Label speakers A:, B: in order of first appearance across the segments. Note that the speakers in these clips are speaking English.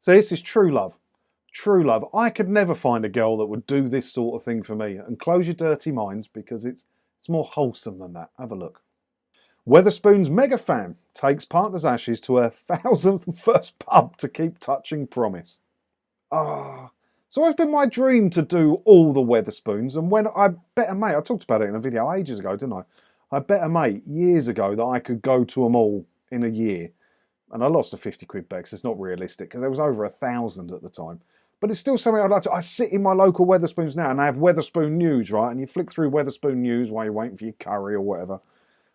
A: So this is true love. True love. I could never find a girl that would do this sort of thing for me. And close your dirty minds, because it's more wholesome than that. Have a look. Wetherspoons mega fan takes partner's ashes to her 1,001st pub to keep touching promise. So it's been my dream to do all the Wetherspoons, and when I bet a mate, I talked about it in a video ages ago, didn't I? I bet a mate years ago that I could go to them all in a year, and I lost a 50 quid bet because it's not realistic, because there was over 1,000 at the time. But it's still something I'd like to. I sit in my local Wetherspoons now, and they have Wetherspoon news, right? And you flick through Wetherspoon news while you're waiting for your curry or whatever,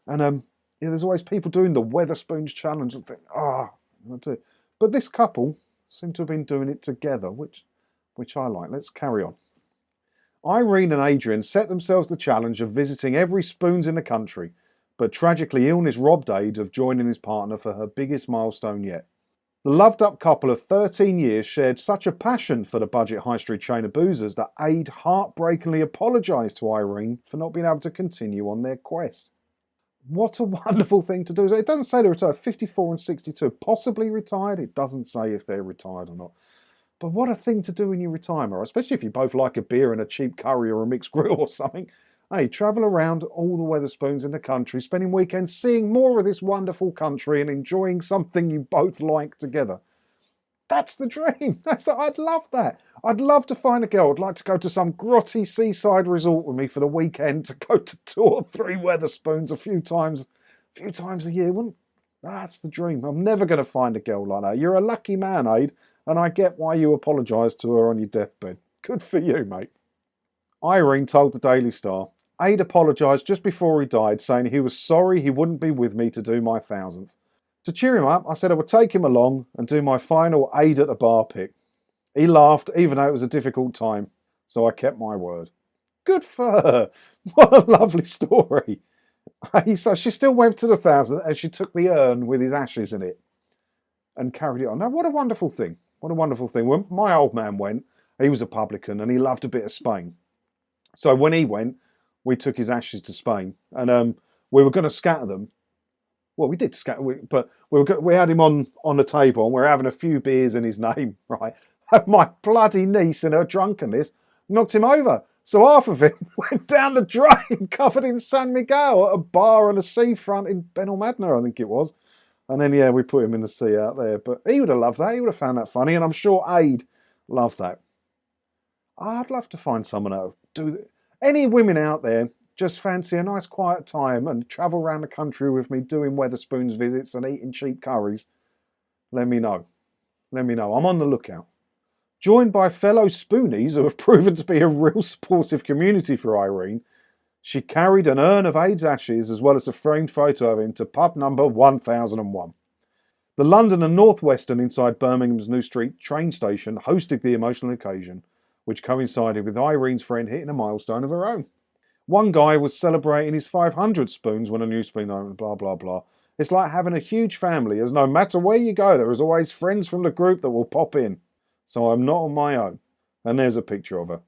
A: and yeah, there's always people doing the Wetherspoons challenge and think, I'll do it. But this couple seem to have been doing it together, which I like. Let's carry on. Irene and Adrian set themselves the challenge of visiting every Spoons in the country, but tragically illness robbed Ade of joining his partner for her biggest milestone yet. The loved-up couple of 13 years shared such a passion for the budget high street chain of boozers that Ade heartbreakingly apologised to Irene for not being able to continue on their quest. What a wonderful thing to do. It doesn't say they're retired, 54 and 62, possibly retired. It doesn't say if they're retired or not. But what a thing to do in your retirement, especially if you both like a beer and a cheap curry or a mixed grill or something. Hey, travel around all the Wetherspoons in the country, spending weekends seeing more of this wonderful country and enjoying something you both like together. That's the dream. I'd love that. I'd love to find a girl. I'd like to go to some grotty seaside resort with me for the weekend, to go to 2 or 3 Wetherspoons a few times a year. That's the dream. I'm never going to find a girl like that. You're a lucky man, Ade, and I get why you apologised to her on your deathbed. Good for you, mate. Irene told the Daily Star, Ade apologised just before he died, saying he was sorry he wouldn't be with me to do my 1,000th. To cheer him up, I said I would take him along and do my final Ade at the bar pick. He laughed, even though it was a difficult time, so I kept my word. Good for her. What a lovely story. So she still went to the 1,000 and she took the urn with his ashes in it and carried it on. Now, what a wonderful thing. What a wonderful thing. When my old man went, he was a publican and he loved a bit of Spain. So when he went, we took his ashes to Spain, and we were going to scatter them. Well, we did scatter, but we had him on the table and we were having a few beers in his name, right? And my bloody niece, in her drunkenness, knocked him over. So half of him went down the drain, covered in San Miguel, at a bar on a seafront in Benalmádena, I think it was. And then, yeah, we put him in the sea out there. But he would have loved that. He would have found that funny. And I'm sure Ade loved that. I'd love to find someone that would do that. Any women out there just fancy a nice quiet time and travel around the country with me doing Wetherspoons visits and eating cheap curries, let me know. Let me know. I'm on the lookout. Joined by fellow Spoonies who have proven to be a real supportive community for Irene, she carried an urn of Ade's ashes as well as a framed photo of him to pub number 1001. The London and North Western inside Birmingham's New Street train station hosted the emotional occasion, which coincided with Irene's friend hitting a milestone of her own. One guy was celebrating his 500 spoons when a new spoon opened, blah, blah, blah. It's like having a huge family, as no matter where you go, there is always friends from the group that will pop in. So I'm not on my own. And there's a picture of her.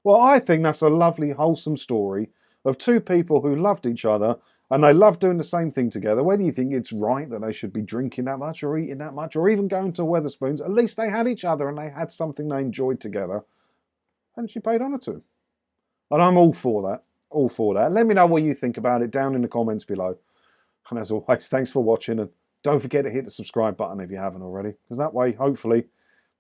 A: Well, I think that's a lovely, wholesome story of two people who loved each other and they love doing the same thing together. Whether you think it's right that they should be drinking that much or eating that much or even going to Wetherspoons, at least they had each other and they had something they enjoyed together. And she paid honour to. And I'm all for that. All for that. Let me know what you think about it down in the comments below. And as always, thanks for watching. And don't forget to hit the subscribe button if you haven't already. Because that way, hopefully,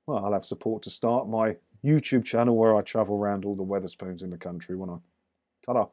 A: well, I'll have support to start my YouTube channel where I travel around all the Wetherspoons in the country, won't I? Ta-da.